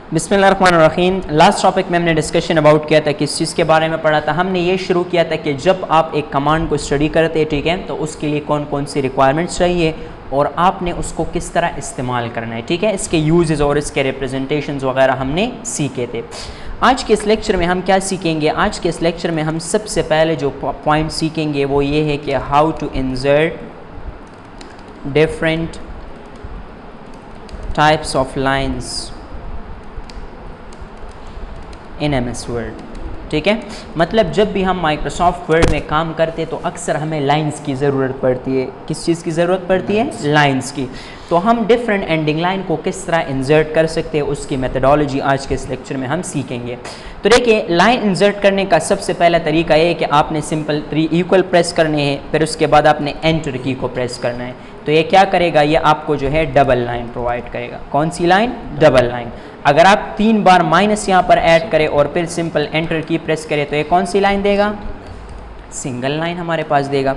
बिस्मिल्लाहिर्रहमानिर्रहीम। Last topic में हमने डिस्कशन अबाउट किया था, किस चीज़ के बारे में पढ़ा था। हमने ये शुरू किया था कि जब आप एक कमांड को स्टडी करते हैं, ठीक है, तो उसके लिए कौन कौन सी रिक्वायरमेंट्स चाहिए और आपने उसको किस तरह इस्तेमाल करना है, ठीक है। इसके यूजेस और इसके रिप्रेजेंटेशंस वगैरह हमने सीखे थे। आज के इस लेक्चर में हम क्या सीखेंगे? आज के इस लेक्चर में हम सबसे पहले जो पॉइंट सीखेंगे वो ये है कि how to insert different types of lines in MS Word, ठीक है। मतलब जब भी हम माइक्रोसॉफ्ट वर्ड में काम करते हैं तो अक्सर हमें लाइंस की ज़रूरत पड़ती है। किस चीज़ की ज़रूरत पड़ती है? लाइंस की। तो हम डिफरेंट एंडिंग लाइन को किस तरह इंसर्ट कर सकते हैं, उसकी मेथडोलॉजी आज के इस लेक्चर में हम सीखेंगे। तो देखिए, लाइन इंसर्ट करने का सबसे पहला तरीका ये है कि आपने सिंपल 3 इक्वल प्रेस करने हैं, फिर उसके बाद आपने एंटर की को प्रेस करना है। तो ये क्या करेगा? ये आपको जो है डबल लाइन प्रोवाइड करेगा। कौन सी लाइन? Double line. अगर आप 3 बार माइनस यहाँ पर ऐड करें और फिर सिंपल एंटर की प्रेस करें तो ये कौन सी लाइन देगा? सिंगल लाइन हमारे पास देगा।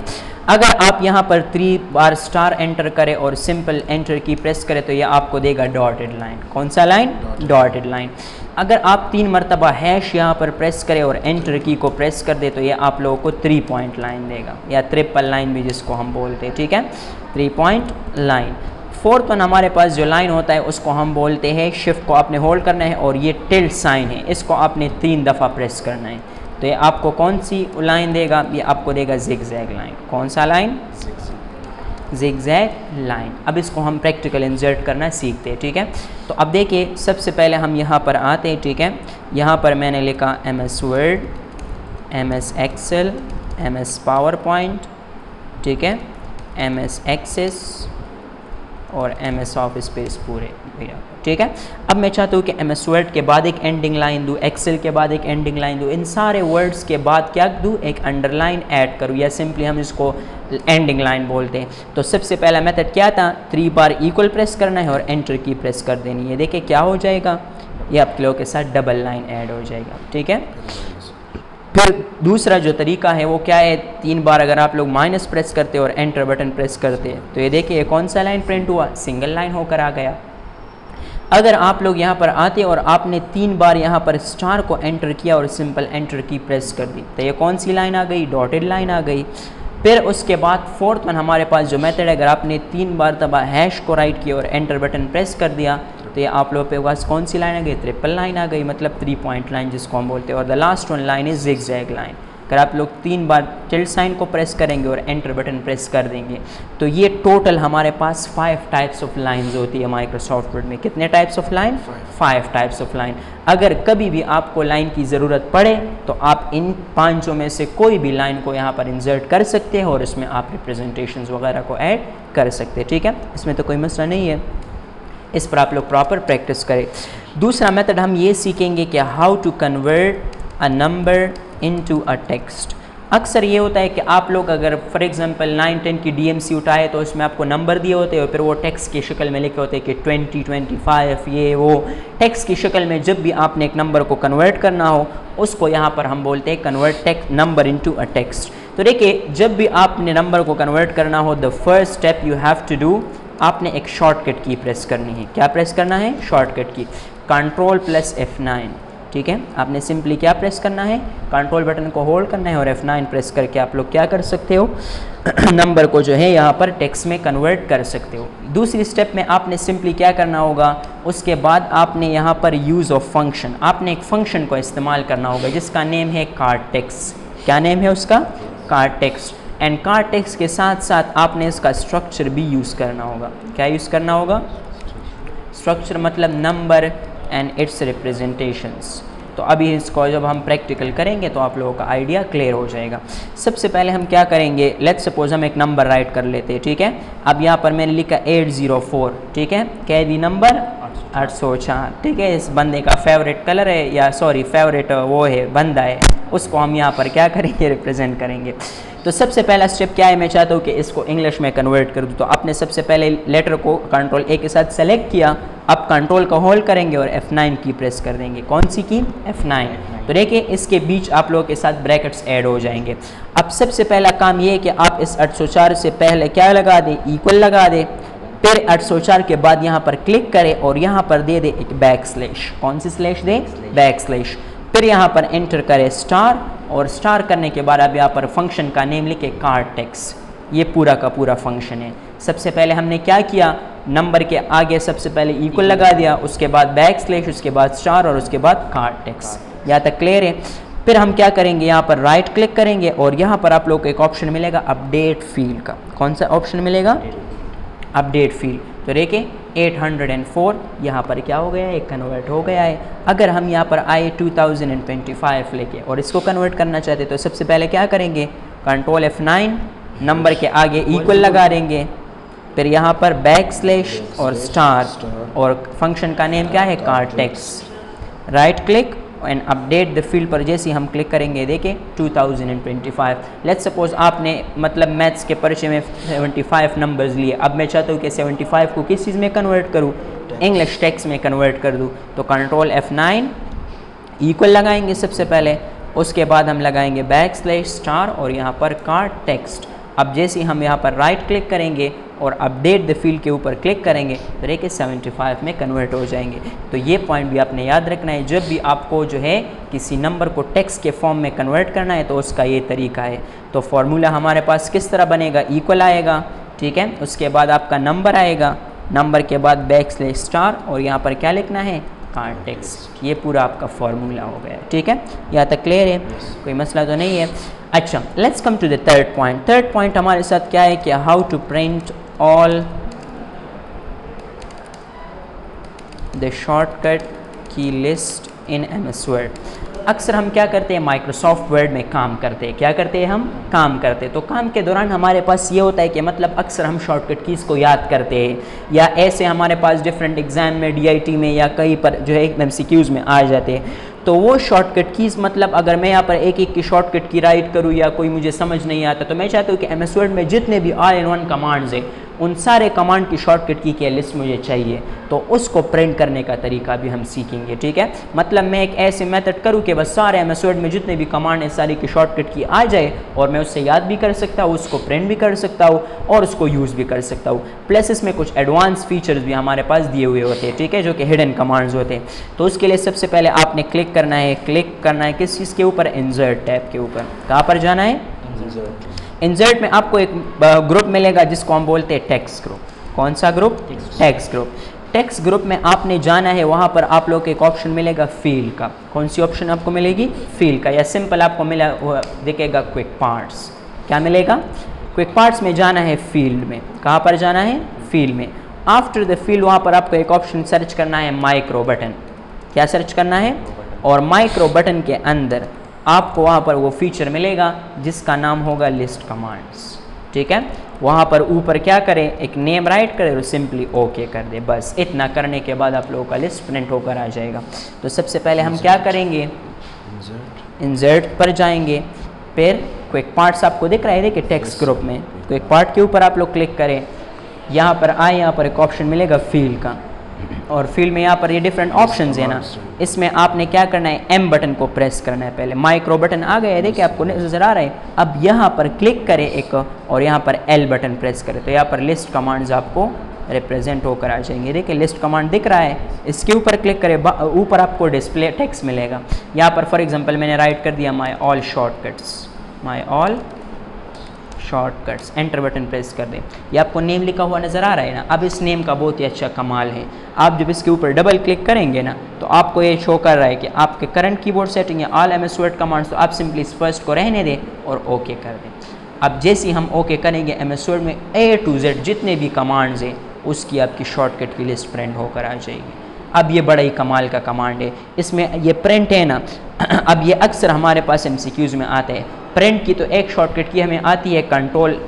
अगर आप यहाँ पर 3 बार स्टार एंटर करें और सिंपल एंटर की प्रेस करें तो ये आपको देगा डॉटेड लाइन। कौन सा लाइन? Dotted line. अगर आप 3 मरतबा हैश यहाँ पर प्रेस करें और एंटर की को प्रेस कर दे तो ये आप लोगों को 3 पॉइंट लाइन देगा, या ट्रिपल लाइन भी जिसको हम बोलते हैं, ठीक है, 3 पॉइंट लाइन। फोर्थ वन हमारे पास जो लाइन होता है उसको हम बोलते हैं, शिफ्ट को आपने होल्ड करना है और ये टिल्ट साइन है, इसको आपने 3 दफ़ा प्रेस करना है। तो ये आपको कौन सी लाइन देगा? ये आपको देगा जिगजैग लाइन। कौन सा लाइन? Zigzag line. अब इसको हम प्रैक्टिकल इंसर्ट करना सीखते हैं, ठीक है। तो अब देखिए, सबसे पहले हम यहाँ पर आते हैं, ठीक है। यहाँ पर मैंने लिखा MS Word, MS Excel, MS PowerPoint, ठीक है, MS एक्सेस और MS ऑफिस स्पेस पूरे, ठीक है। अब मैं चाहता हूँ कि MS वर्ड के बाद एक एंडिंग लाइन दूँ, एक्सेल के बाद एक एंडिंग लाइन दूँ, इन सारे वर्ड्स के बाद क्या दूँ? एक अंडरलाइन ऐड करूँ, या सिंपली हम इसको एंडिंग लाइन बोलते हैं। तो सबसे पहला मेथड क्या था? 3 बार इक्वल प्रेस करना है और एंटर की प्रेस कर देनी है। देखिए क्या हो जाएगा, ये आपके लोगों के साथ डबल लाइन ऐड हो जाएगा, ठीक है। फिर दूसरा जो तरीका है वो क्या है? 3 बार अगर आप लोग माइनस प्रेस करते और एंटर बटन प्रेस करते तो ये देखिए कौन सा लाइन प्रिंट हुआ? सिंगल लाइन होकर आ गया। अगर आप लोग यहाँ पर आते और आपने 3 बार यहाँ पर स्टार को एंटर किया और सिंपल एंटर की प्रेस कर दी तो ये कौन सी लाइन आ गई? डॉटेड लाइन आ गई। फिर उसके बाद फोर्थ वन हमारे पास जो मेथड है, अगर आपने 3 बार तबा हैश को राइट किया और एंटर बटन प्रेस कर दिया तो ये आप लोगों के पास कौन सी लाइन आ गई? ट्रिपल लाइन आ गई, मतलब 3 पॉइंट लाइन जिसको हम बोलते हैं। और the last one line is zigzag line. अगर आप लोग 3 बार टिल्ट साइन को प्रेस करेंगे और एंटर बटन प्रेस कर देंगे तो ये टोटल हमारे पास 5 टाइप्स ऑफ लाइंस होती है माइक्रोसॉफ्ट वर्ड में। कितने types of line? 5 types of line. अगर कभी भी आपको लाइन की ज़रूरत पड़े तो आप इन 5 में से कोई भी लाइन को यहाँ पर इंसर्ट कर सकते हैं और इसमें आप रिप्रेजेंटेशंस वगैरह को ऐड कर सकते हैं, ठीक है। इसमें तो कोई मसला नहीं है, इस पर आप लोग प्रॉपर प्रैक्टिस करें। दूसरा मेथड हम ये सीखेंगे कि how to convert a number into a text. अक्सर ये होता है कि आप लोग अगर फॉर एग्जांपल 9-10 की DMC उठाए तो उसमें आपको नंबर दिए होते हैं और फिर वो टेक्स्ट की शक्ल में लिखे होते हैं कि 20, 25, ये वो टेक्स्ट की शक्ल में। जब भी आपने एक नंबर को कन्वर्ट करना हो उसको यहाँ पर हम बोलते हैं convert text number into a text. तो देखिए, जब भी आपने नंबर को कन्वर्ट करना हो, the first step you have to do, आपने एक शॉर्टकट की प्रेस करनी है। क्या प्रेस करना है? शॉर्टकट की, Ctrl+F9, ठीक है। आपने सिंपली क्या प्रेस करना है? कंट्रोल बटन को होल्ड करना है और F9 प्रेस करके आप लोग क्या कर सकते हो? नंबर को जो है यहाँ पर टेक्स्ट में कन्वर्ट कर सकते हो। दूसरी स्टेप में आपने सिंपली क्या करना होगा? उसके बाद आपने यहाँ पर यूज़ ऑफ फंक्शन, आपने एक फंक्शन को इस्तेमाल करना होगा जिसका नेम है कार्टेक्स। क्या नेम है उसका? कार्टेक्स। एंड कार्टेक्स के साथ साथ आपने इसका स्ट्रक्चर भी यूज़ करना होगा। क्या यूज़ करना होगा? स्ट्रक्चर मतलब नंबर एंड इट्स रिप्रेजेंटेशंस। तो अभी इसको जब हम प्रैक्टिकल करेंगे तो आप लोगों का आइडिया क्लियर हो जाएगा। सबसे पहले हम क्या करेंगे? लेट्स सपोज हम एक नंबर राइट कर लेते हैं, ठीक है। अब यहाँ पर मैंने लिखा 804, ठीक है। कैदी नंबर 804, ठीक है। इस बंदे का फेवरेट कलर है, या सॉरी फेवरेट वो है, बंदा है, उसको हम यहाँ पर क्या करेंगे? रिप्रेजेंट करेंगे। तो सबसे पहला स्टेप क्या है? मैं चाहता हूँ कि इसको इंग्लिश में कन्वर्ट कर दूँ। तो आपने सबसे पहले लेटर को Ctrl+A के साथ सेलेक्ट किया, अब कंट्रोल को होल्ड करेंगे और F9 की प्रेस कर देंगे। कौन सी की? F9। तो देखिए इसके बीच आप लोगों के साथ ब्रैकेट्स ऐड हो जाएंगे। अब सबसे पहला काम ये है कि आप इस 804 से पहले क्या लगा दें? इक्वल लगा दें। फिर 804 के बाद यहाँ पर क्लिक करे और यहाँ पर दे दे एक बैक स्लैश। कौन सी स्लैश दे? Back slash. फिर यहाँ पर एंटर करे स्टार, और स्टार करने के बाद अब यहाँ पर फंक्शन का नेम लिखे कार्टेक्स। ये पूरा का पूरा फंक्शन है। सबसे पहले हमने क्या किया, नंबर के आगे सबसे पहले इक्वल लगा दिया, उसके बाद बैक स्लैश, उसके बाद स्टार और उसके बाद कार्टेक्स। यहाँ तक क्लियर है? फिर हम क्या करेंगे, यहाँ पर राइट क्लिक करेंगे और यहाँ पर आप लोग को एक ऑप्शन मिलेगा अपडेट फील्ड का। कौन सा ऑप्शन मिलेगा? Update field. तो देखिए 804 यहाँ पर क्या हो गया है, कन्वर्ट हो गया है। अगर हम यहाँ पर आए 2025 लेके और इसको कन्वर्ट करना चाहते तो सबसे पहले क्या करेंगे, कंट्रोल F9, नंबर के आगे इक्वल लगा देंगे, फिर यहाँ पर बैक स्लैश और स्टार, और फंक्शन का नेम क्या है, cortex. Right click and update the field पर जैसे ही हम क्लिक करेंगे, देखें 2025। लेट्स सपोज आपने मतलब मैथ्स के परिचय में 75 नंबर्स लिए, अब मैं चाहता हूँ कि 75 को किस चीज़ में कन्वर्ट करूँ, इंग्लिश टेक्स्ट में कन्वर्ट कर दूँ। तो कंट्रोल F9 इक्वल लगाएंगे सबसे पहले, उसके बाद हम लगाएंगे बैक स्लैश स्टार और यहाँ पर कार्टेक्स्ट। अब जैसे ही हम यहाँ पर राइट क्लिक करेंगे और अपडेट द फील्ड के ऊपर क्लिक करेंगे तो देखिए 75 में कन्वर्ट हो जाएंगे। तो ये पॉइंट भी आपने याद रखना है, जब भी आपको जो है किसी नंबर को टेक्स्ट के फॉर्म में कन्वर्ट करना है तो उसका ये तरीका है। तो फॉर्मूला हमारे पास किस तरह बनेगा, इक्वल आएगा, ठीक है, उसके बाद आपका नंबर आएगा, नंबर के बाद बैक स्लैश स्टार और यहाँ पर क्या लिखना है, कार्टेक्स। ये पूरा आपका फॉर्मूला हो गया, ठीक है। यहाँ तक क्लियर है, कोई मसला तो नहीं है। अच्छा, let's come to the third point. Third point हमारे साथ क्या है कि how to print all the shortcut की लिस्ट इन MS वर्ड। अक्सर हम क्या करते हैं, माइक्रोसॉफ्ट वर्ड में काम करते हैं। क्या करते हैं, हम काम करते हैं। तो काम के दौरान हमारे पास ये होता है कि मतलब अक्सर हम शॉर्टकट कीज़ को याद करते हैं, या ऐसे हमारे पास डिफरेंट एग्जाम में DIT में या कहीं पर जो है MCQs में आ जाते हैं। तो वो शॉर्टकट कीज़ मतलब अगर मैं यहाँ पर एक एक की शॉर्टकट की राइट करूँ या कोई मुझे समझ नहीं आता तो मैं चाहता हूँ कि MS वर्ड में जितने भी ऑल इन वन कमांड्स हैं उन सारे कमांड की शॉर्टकट की लिस्ट मुझे चाहिए, तो उसको प्रिंट करने का तरीका भी हम सीखेंगे, ठीक है। मतलब मैं एक ऐसे मेथड करूँ कि बस सारे MS वर्ड में जितने भी कमांड है सारी की शॉर्टकट की आ जाए और मैं उससे याद भी कर सकता हूँ, उसको प्रिंट भी कर सकता हूँ और उसको यूज़ भी कर सकता हूँ। प्लस इसमें कुछ एडवांस फीचर्स भी हमारे पास दिए हुए होते हैं, ठीक है, जो कि हिडन कमांड्स होते हैं। तो उसके लिए सबसे पहले आपने क्लिक करना है किस चीज़ के ऊपर, इंसर्ट टैब के ऊपर। कहाँ पर जाना है, इंसर्ट में आपको एक ग्रुप मिलेगा जिसको हम बोलते हैं टेक्स्ट ग्रुप। कौन सा group, text group. Text group में आपने जाना है, वहाँ पर आप लोग को एक ऑप्शन मिलेगा फील्ड का। कौन सी ऑप्शन आपको मिलेगी, फील्ड का, या सिंपल आपको मिला दिखेगा क्विक पार्ट्स। क्या मिलेगा, क्विक पार्ट्स में जाना है फील्ड में। कहाँ पर जाना है, फील्ड में। आफ्टर द फील्ड वहाँ पर आपको एक ऑप्शन सर्च करना है माइक्रो बटन। क्या सर्च करना है, और माइक्रो बटन के अंदर आपको वहाँ पर वो फीचर मिलेगा जिसका नाम होगा लिस्ट कमांड्स, ठीक है। वहाँ पर ऊपर क्या करें, एक नेम राइट करें और सिंपली ओके कर दे। बस इतना करने के बाद आप लोगों का लिस्ट प्रिंट होकर आ जाएगा। तो सबसे पहले हम क्या करेंगे, इंसर्ट पर जाएंगे, फिर क्विक पार्ट्स आपको दिख रहा है, देखिए टेक्स्ट ग्रुप में क्विक पार्ट के ऊपर आप लोग क्लिक करें, यहाँ पर आए, यहाँ पर एक ऑप्शन मिलेगा फील्ड का, और फील्ड में यहाँ पर ये डिफरेंट ऑप्शंस है ना, इसमें आपने क्या करना है, M बटन को प्रेस करना है। पहले माइक्रो बटन आ गया है, देखिए आपको नजर आ रहा है। अब यहाँ पर क्लिक करें एक, और यहाँ पर L बटन प्रेस करें, तो यहाँ पर लिस्ट कमांड्स आपको रिप्रेजेंट होकर आ जाएंगे। देखिए लिस्ट कमांड दिख रहा है, इसके ऊपर क्लिक करें, ऊपर आपको डिस्प्ले टेक्स्ट मिलेगा। यहाँ पर फॉर एग्जाम्पल मैंने राइट कर दिया my all shortcuts, my all shortcuts, enter button press कर दें। ये आपको नेम लिखा हुआ नज़र आ रहा है ना। अब इस नेम का बहुत ही अच्छा कमाल है, आप जब इसके ऊपर डबल क्लिक करेंगे ना तो आपको ये शो कर रहा है कि आपके करंट कीबोर्ड सेटिंग है ऑल MS वर्ड कमांड्स, तो आप सिंपली इस फर्स्ट को रहने दें और ओके कर दें। अब जैसे ही हम ओके करेंगे MS वर्ड में A to Z जितने भी कमांड्स हैं उसकी आपकी शॉर्टकट की लिस्ट प्रिंट होकर आ जाएगी। अब ये बड़ा ही कमाल का कमांड है, इसमें ये प्रिंट है ना अब ये अक्सर हमारे पास MCQs में आता है। प्रिंट की तो एक शॉर्टकट की हमें आती है कंट्रोल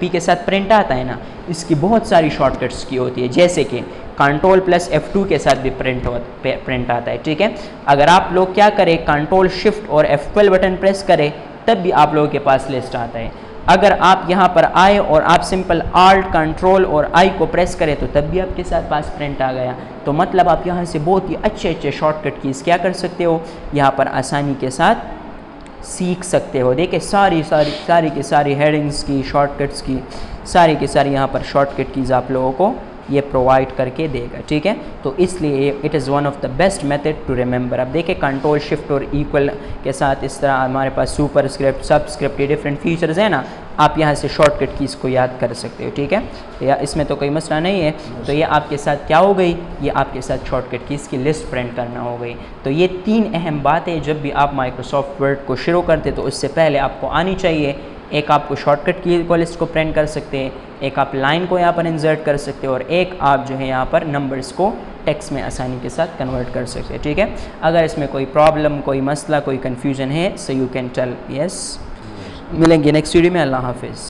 P के साथ प्रिंट आता है ना, इसकी बहुत सारी शॉर्टकट्स की होती है, जैसे कि कंट्रोल प्लस F2 के साथ भी प्रिंट आता है, ठीक है। अगर आप लोग क्या करें, कंट्रोल शिफ्ट और F12 बटन प्रेस करें तब भी आप लोगों के पास लिस्ट आता है। अगर आप यहाँ पर आए और आप सिंपल Alt कंट्रोल और I को प्रेस करें तो तब भी आपके साथ पास प्रिंट आ गया। तो मतलब आप यहाँ से बहुत ही अच्छे शॉर्टकट कीज़ क्या कर सकते हो, यहाँ पर आसानी के साथ सीख सकते हो। देखिए सारी की सारी हेडिंग्स की, शॉर्टकट्स की सारी की सारी यहाँ पर शॉर्टकट कीज़ आप लोगों को ये प्रोवाइड करके देगा, ठीक है। तो इसलिए it is one of the best method to remember. अब देखिए कंट्रोल शिफ्ट और इक्वल के साथ इस तरह हमारे पास सुपर स्क्रिप्ट, सब स्क्रिप्ट, ये डिफरेंट फीचर्स हैं ना, आप यहाँ से शॉर्टकट कीज़ को याद कर सकते हो, ठीक है। या इसमें तो कोई मसला नहीं है। तो ये आपके साथ क्या हो गई, ये आपके साथ शॉर्टकट कीज़ की लिस्ट प्रिंट करना हो गई। तो ये 3 अहम बातें जब भी आप माइक्रोसॉफ्ट वर्ड को शुरू करते तो उससे पहले आपको आनी चाहिए। एक आपको शॉर्टकट की को लिस्ट को प्रिंट कर सकते हैं, एक आप लाइन को यहाँ पर इंसर्ट कर सकते हो, और एक आप जो है यहाँ पर नंबर्स को टेक्स्ट में आसानी के साथ कन्वर्ट कर सकते हैं, ठीक है। अगर इसमें कोई प्रॉब्लम, कोई मसला, कोई कन्फ्यूजन है, so you can tell yes. मिलेंगे नेक्स्ट वीडियो में। अल्लाह हाफिज़।